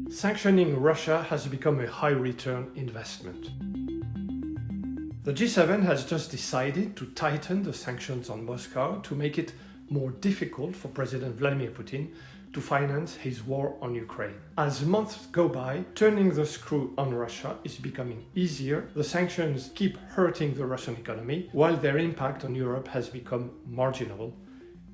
Sanctioning Russia has become a high-return investment. The G7 has just decided to tighten the sanctions on Moscow to make it more difficult for President Vladimir Putin to finance his war on Ukraine. As months go by, turning the screw on Russia is becoming easier. The sanctions keep hurting the Russian economy, while their impact on Europe has become marginal.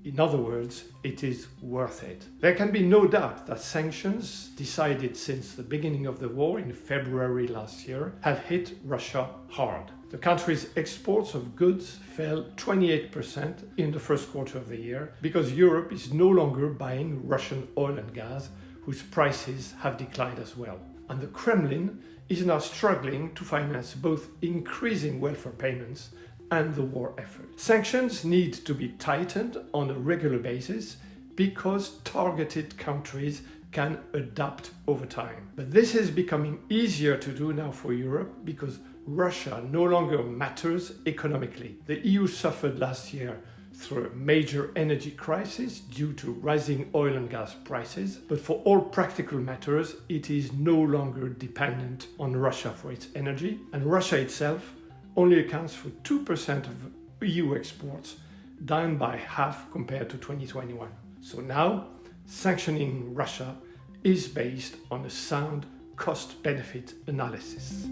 In other words, it is worth it. There can be no doubt that sanctions, decided since the beginning of the war in February last year, have hit Russia hard. The country's exports of goods fell 28% in the first quarter of the year because Europe is no longer buying Russian oil and gas, whose prices have declined as well. And the Kremlin is now struggling to finance both increasing welfare payments and the war effort. Sanctions need to be tightened on a regular basis because targeted countries can adapt over time. But this is becoming easier to do now for Europe because Russia no longer matters economically. The EU suffered last year through a major energy crisis due to rising oil and gas prices, but for all practical matters, it is no longer dependent on Russia for its energy, and Russia itself only accounts for 2% of EU exports, down by half compared to 2021. So now, sanctioning Russia is based on a sound cost-benefit analysis.